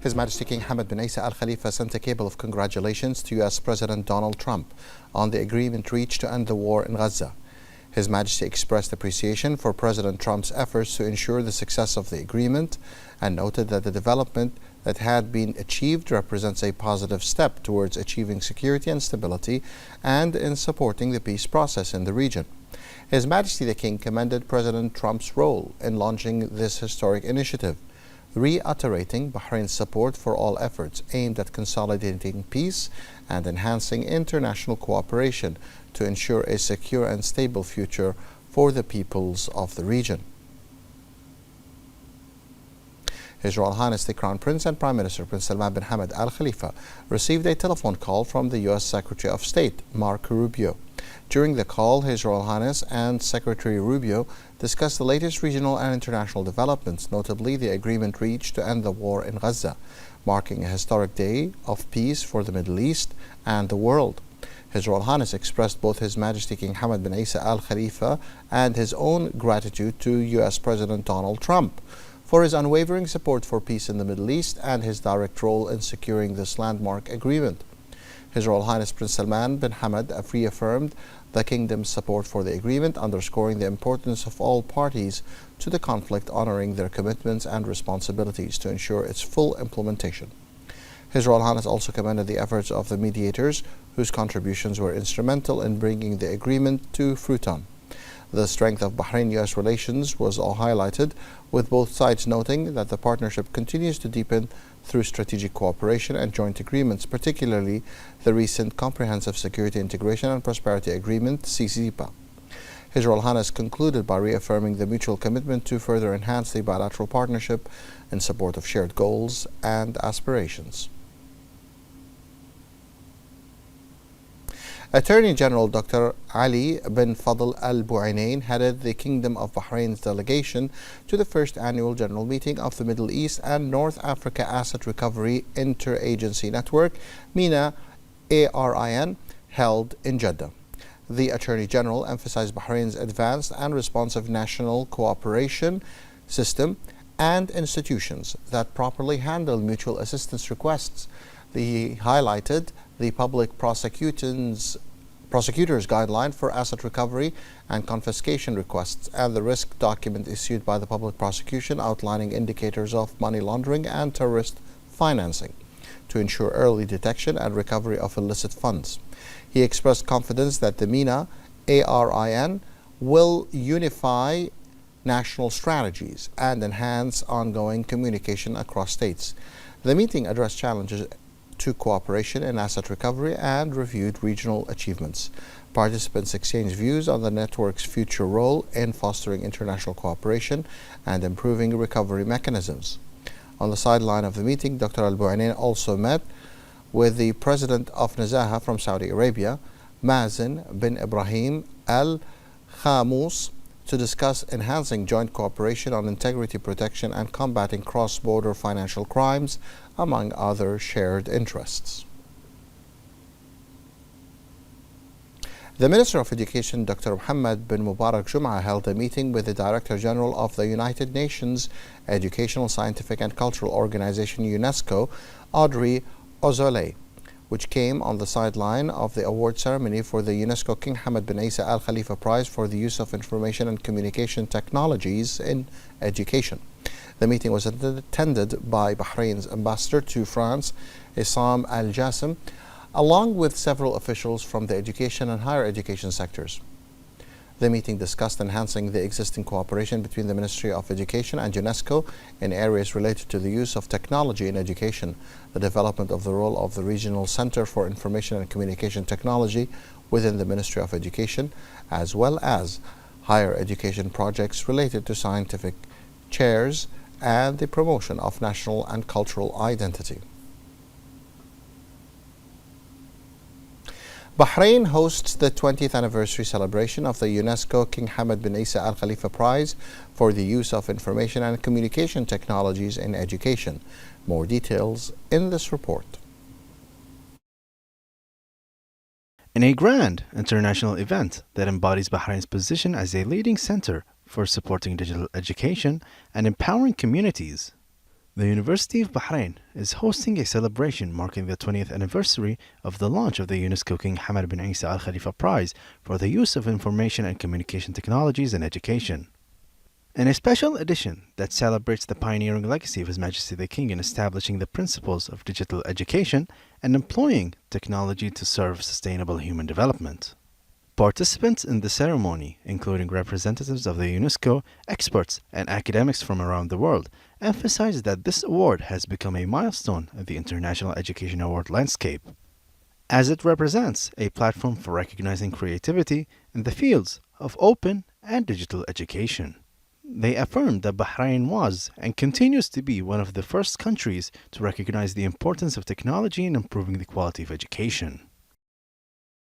His Majesty King Hamad bin Isa Al Khalifa sent a cable of congratulations to U.S. President Donald Trump on the agreement reached to end the war in Gaza. His Majesty expressed appreciation for President Trump's efforts to ensure the success of the agreement and noted that the development that had been achieved represents a positive step towards achieving security and stability and in supporting the peace process in the region. His Majesty the King commended President Trump's role in launching this historic initiative, reiterating Bahrain's support for all efforts aimed at consolidating peace and enhancing international cooperation to ensure a secure and stable future for the peoples of the region. His Royal Highness the Crown Prince and Prime Minister Prince Salman bin Hamad Al Khalifa received a telephone call from the U.S. Secretary of State, Marco Rubio. During the call, His Royal Highness and Secretary Rubio discussed the latest regional and international developments, notably the agreement reached to end the war in Gaza, marking a historic day of peace for the Middle East and the world. His Royal Highness expressed both His Majesty King Hamad bin Isa Al Khalifa and his own gratitude to U.S. President Donald Trump for his unwavering support for peace in the Middle East and his direct role in securing this landmark agreement. His Royal Highness Prince Salman bin Hamad reaffirmed the Kingdom's support for the agreement, underscoring the importance of all parties to the conflict honoring their commitments and responsibilities to ensure its full implementation. His Royal Highness also commended the efforts of the mediators, whose contributions were instrumental in bringing the agreement to fruition. The strength of Bahrain-U.S. relations was all highlighted, with both sides noting that the partnership continues to deepen through strategic cooperation and joint agreements, particularly the recent Comprehensive Security Integration and Prosperity Agreement, CCPA. His Royal Highness concluded by reaffirming the mutual commitment to further enhance the bilateral partnership in support of shared goals and aspirations. Attorney General Dr. Ali bin Fadl Al Buainain headed the Kingdom of Bahrain's delegation to the first annual general meeting of the Middle East and North Africa Asset Recovery Interagency Network, MENA ARIN, held in Jeddah. The Attorney General emphasized Bahrain's advanced and responsive national cooperation system and institutions that properly handle mutual assistance requests. He highlighted the public prosecutor's guideline for asset recovery and confiscation requests and the risk document issued by the public prosecution outlining indicators of money laundering and terrorist financing to ensure early detection and recovery of illicit funds. He expressed confidence that the MENA ARIN will unify national strategies and enhance ongoing communication across states. The meeting addressed challenges to cooperation in asset recovery and reviewed regional achievements. Participants exchanged views on the network's future role in fostering international cooperation and improving recovery mechanisms. On the sideline of the meeting, Dr. Al Buainain also met with the President of Nazaha from Saudi Arabia, Mazen bin Ibrahim Al Khamous, to discuss enhancing joint cooperation on integrity protection and combating cross-border financial crimes, among other shared interests. The Minister of Education, Dr. Muhammad bin Mubarak Jum'a, held a meeting with the Director General of the United Nations Educational, Scientific and Cultural Organization, UNESCO, Audrey Azoulay, which came on the sideline of the award ceremony for the UNESCO King Hamad bin Isa Al Khalifa Prize for the use of information and communication technologies in education. The meeting was attended by Bahrain's ambassador to France, Issam Al Jassim, along with several officials from the education and higher education sectors. The meeting discussed enhancing the existing cooperation between the Ministry of Education and UNESCO in areas related to the use of technology in education, the development of the role of the Regional Center for Information and Communication Technology within the Ministry of Education, as well as higher education projects related to scientific chairs and the promotion of national and cultural identity. Bahrain hosts the 20th anniversary celebration of the UNESCO King Hamad bin Isa Al Khalifa Prize for the use of information and communication technologies in education. More details in this report. In a grand international event that embodies Bahrain's position as a leading center for supporting digital education and empowering communities, The University of Bahrain is hosting a celebration marking the 20th anniversary of the launch of the UNESCO King Hamad bin Isa Al Khalifa Prize for the use of information and communication technologies in education. In a special edition that celebrates the pioneering legacy of His Majesty the King in establishing the principles of digital education and employing technology to serve sustainable human development. Participants in the ceremony, including representatives of the UNESCO, experts, and academics from around the world, emphasized that this award has become a milestone in the international education award landscape, as it represents a platform for recognizing creativity in the fields of open and digital education. They affirmed that Bahrain was and continues to be one of the first countries to recognize the importance of technology in improving the quality of education.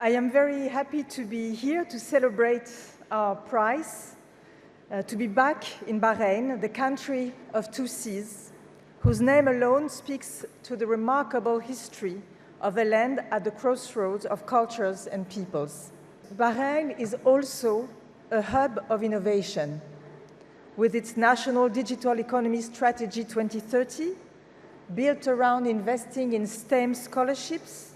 I am very happy to be here to celebrate our prize, to be back in Bahrain, the country of two seas, whose name alone speaks to the remarkable history of a land at the crossroads of cultures and peoples. Bahrain is also a hub of innovation, with its National Digital Economy Strategy 2030, built around investing in STEM scholarships,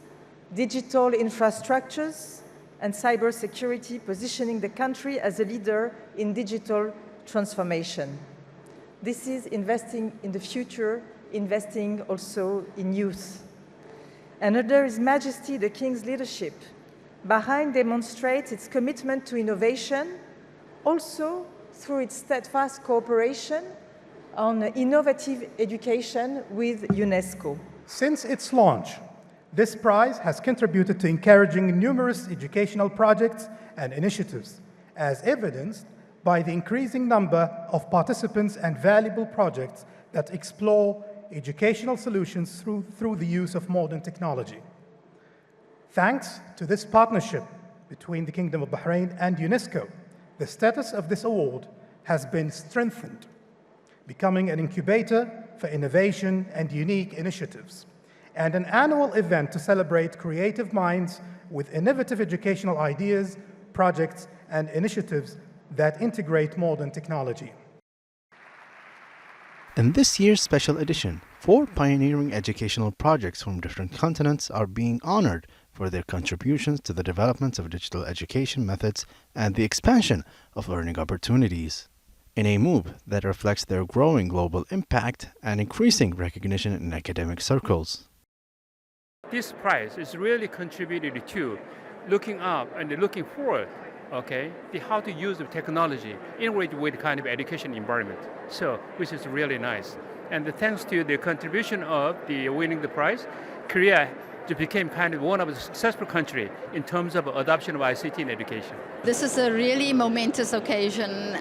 digital infrastructures, and cybersecurity, positioning the country as a leader in digital transformation. This is investing in the future, investing also in youth. And under His Majesty the King's leadership, Bahrain demonstrates its commitment to innovation, also through its steadfast cooperation on innovative education with UNESCO. Since its launch, this prize has contributed to encouraging numerous educational projects and initiatives, as evidenced by the increasing number of participants and valuable projects that explore educational solutions through the use of modern technology. Thanks to this partnership between the Kingdom of Bahrain and UNESCO, the status of this award has been strengthened, becoming an incubator for innovation and unique initiatives, and an annual event to celebrate creative minds with innovative educational ideas, projects, and initiatives that integrate modern technology. In this year's special edition, 4 pioneering educational projects from different continents are being honored for their contributions to the development of digital education methods and the expansion of learning opportunities, in a move that reflects their growing global impact and increasing recognition in academic circles. This prize is really contributed to looking up and looking forward, how to use the technology integrated with kind of education environment. So, which is really nice. And thanks to the contribution of the winning the prize, Korea became kind of one of the successful country in terms of adoption of ICT in education. This is a really momentous occasion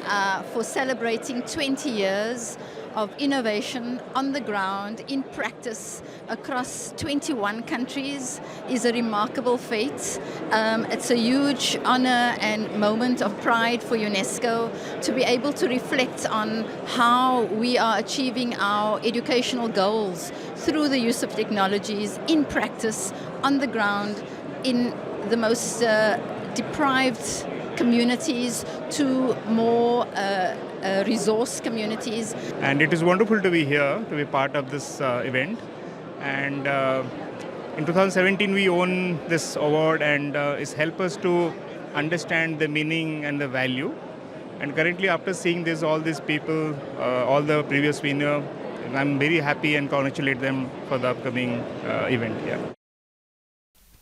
for celebrating 20 years of innovation on the ground, in practice, across 21 countries is a remarkable feat. It's a huge honor and moment of pride for UNESCO to be able to reflect on how we are achieving our educational goals through the use of technologies in practice, on the ground, in the most deprived communities to more resource communities. And it is wonderful to be here, to be part of this event. And in 2017 we won this award, and it's helped us to understand the meaning and the value. And currently, after seeing this, all these people, all the previous winners, I'm very happy and congratulate them for the upcoming event. Yeah.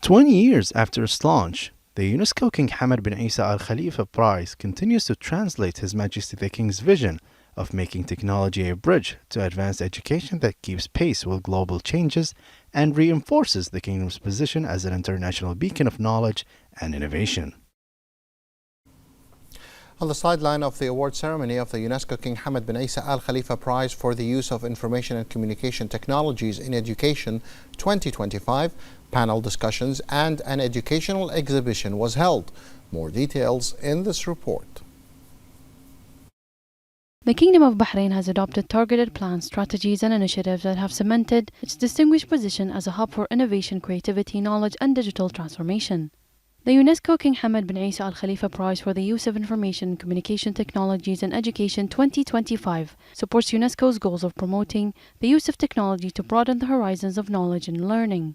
20 years after its launch, the UNESCO King Hamad bin Isa Al Khalifa Prize continues to translate His Majesty the King's vision of making technology a bridge to advanced education that keeps pace with global changes and reinforces the Kingdom's position as an international beacon of knowledge and innovation. On the sideline of the award ceremony of the UNESCO King Hamad bin Isa Al Khalifa Prize for the Use of Information and Communication Technologies in Education 2025, panel discussions and an educational exhibition was held. More details in this report. The Kingdom of Bahrain has adopted targeted plans, strategies and initiatives that have cemented its distinguished position as a hub for innovation, creativity, knowledge and digital transformation. The UNESCO King Hamad bin Isa Al Khalifa Prize for the Use of Information and Communication Technologies in Education 2025 supports UNESCO's goals of promoting the use of technology to broaden the horizons of knowledge and learning.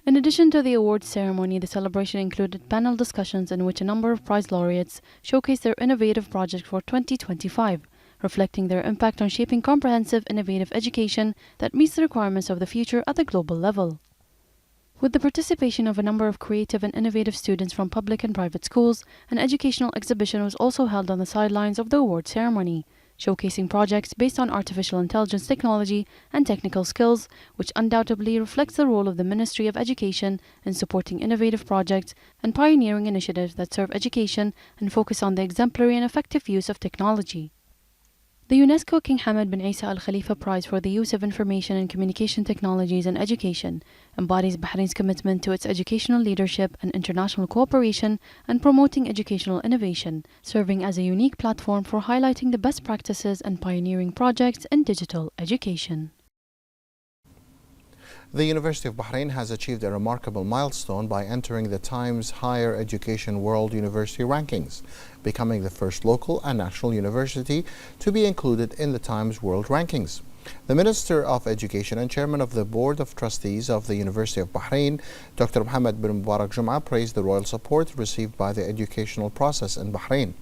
In addition to the awards ceremony, the celebration included panel discussions in which a number of prize laureates showcased their innovative projects for 2025, reflecting their impact on shaping comprehensive, innovative education that meets the requirements of the future at the global level. With the participation of a number of creative and innovative students from public and private schools, an educational exhibition was also held on the sidelines of the award ceremony, showcasing projects based on artificial intelligence technology and technical skills, which undoubtedly reflects the role of the Ministry of Education in supporting innovative projects and pioneering initiatives that serve education and focus on the exemplary and effective use of technology. The UNESCO King Hamad bin Isa Al Khalifa Prize for the Use of Information and Communication Technologies in Education embodies Bahrain's commitment to its educational leadership and international cooperation and promoting educational innovation, serving as a unique platform for highlighting the best practices and pioneering projects in digital education. The University of Bahrain has achieved a remarkable milestone by entering the Times Higher Education World University Rankings, becoming the first local and national university to be included in the Times World Rankings. The Minister of Education and Chairman of the Board of Trustees of the University of Bahrain, Dr. Mohammed bin Mubarak Jum'a, praised the royal support received by the educational process in Bahrain,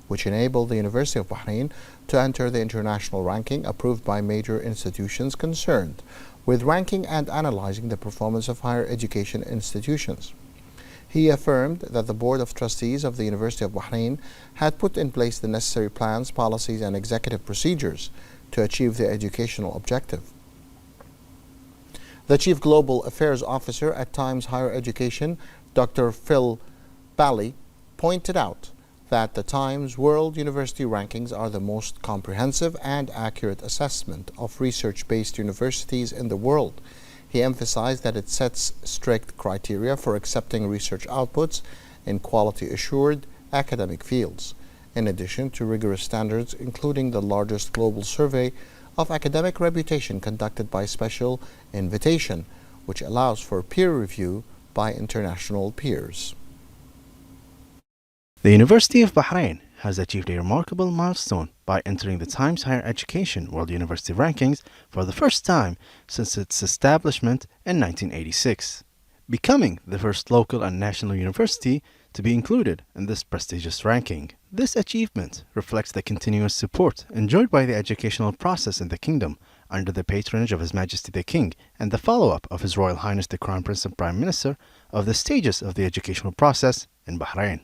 which enabled the University of Bahrain to enter the international ranking approved by major institutions concerned with ranking and analyzing the performance of higher education institutions. He affirmed that the Board of Trustees of the University of Bahrain had put in place the necessary plans, policies, and executive procedures to achieve the educational objective. The Chief Global Affairs Officer at Times Higher Education, Dr. Phil Bally, pointed out that the Times World University Rankings are the most comprehensive and accurate assessment of research-based universities in the world. He emphasized that it sets strict criteria for accepting research outputs in quality-assured academic fields, in addition to rigorous standards including the largest global survey of academic reputation conducted by special invitation, which allows for peer review by international peers. The University of Bahrain has achieved a remarkable milestone by entering the Times Higher Education World University Rankings for the first time since its establishment in 1986, becoming the first local and national university to be included in this prestigious ranking. This achievement reflects the continuous support enjoyed by the educational process in the kingdom under the patronage of His Majesty the King and the follow-up of His Royal Highness the Crown Prince and Prime Minister of the stages of the educational process in Bahrain.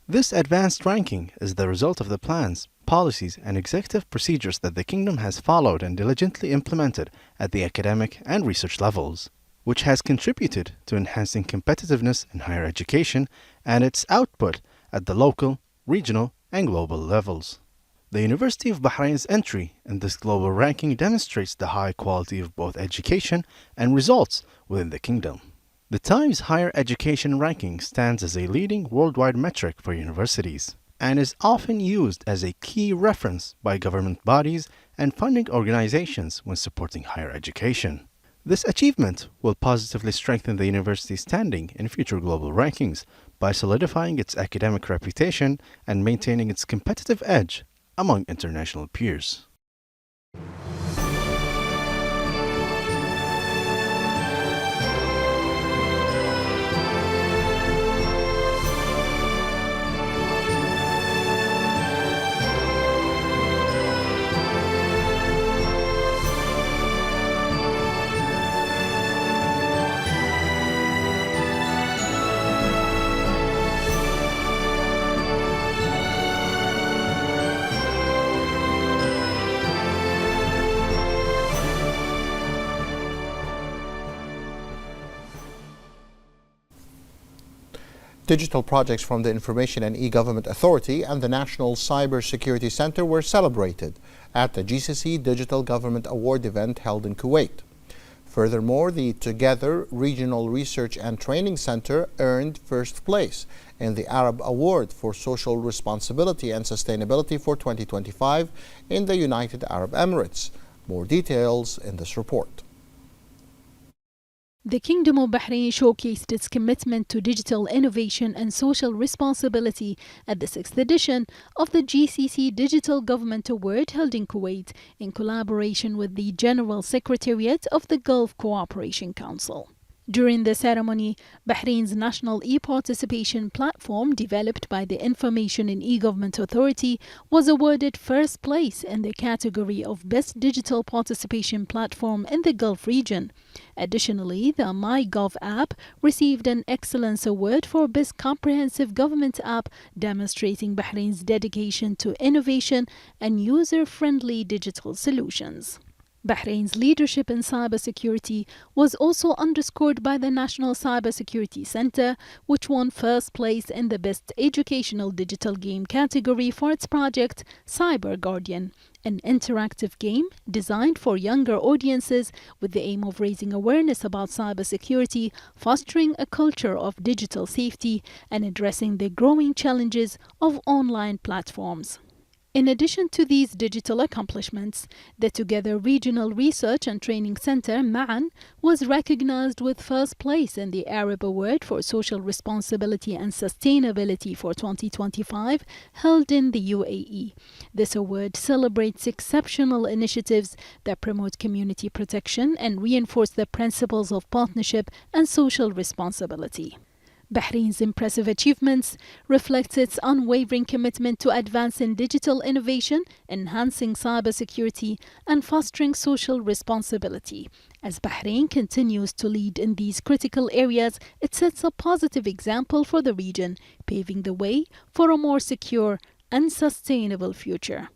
This advanced ranking is the result of the plans, policies, and executive procedures that the kingdom has followed and diligently implemented at the academic and research levels, which has contributed to enhancing competitiveness in higher education and its output at the local, regional, and global levels. The University of Bahrain's entry in this global ranking demonstrates the high quality of both education and results within the kingdom. The Times Higher Education Ranking stands as a leading worldwide metric for universities and is often used as a key reference by government bodies and funding organizations when supporting higher education. This achievement will positively strengthen the university's standing in future global rankings by solidifying its academic reputation and maintaining its competitive edge among international peers. Digital projects from the Information and E-Government Authority and the National Cyber Security Center were celebrated at the GCC Digital Government Award event held in Kuwait. Furthermore, the Together Regional Research and Training Center earned first place in the Arab Award for Social Responsibility and Sustainability for 2025 in the United Arab Emirates. More details in this report. The Kingdom of Bahrain showcased its commitment to digital innovation and social responsibility at the 6th edition of the GCC Digital Government Award held in Kuwait in collaboration with the General Secretariat of the Gulf Cooperation Council. During the ceremony, Bahrain's national e-participation platform, developed by the Information and E-Government Authority, was awarded first place in the category of Best Digital Participation Platform in the Gulf region. Additionally, the MyGov app received an Excellence Award for Best Comprehensive Government App, demonstrating Bahrain's dedication to innovation and user-friendly digital solutions. Bahrain's leadership in cybersecurity was also underscored by the National Cybersecurity Center, which won first place in the Best Educational Digital Game category for its project Cyber Guardian, an interactive game designed for younger audiences with the aim of raising awareness about cybersecurity, fostering a culture of digital safety, and addressing the growing challenges of online platforms. In addition to these digital accomplishments, the Together Regional Research and Training Center, MAN, was recognized with first place in the Arab Award for Social Responsibility and Sustainability for 2025, held in the UAE. This award celebrates exceptional initiatives that promote community protection and reinforce the principles of partnership and social responsibility. Bahrain's impressive achievements reflect its unwavering commitment to advancing digital innovation, enhancing cybersecurity, and fostering social responsibility. As Bahrain continues to lead in these critical areas, it sets a positive example for the region, paving the way for a more secure and sustainable future.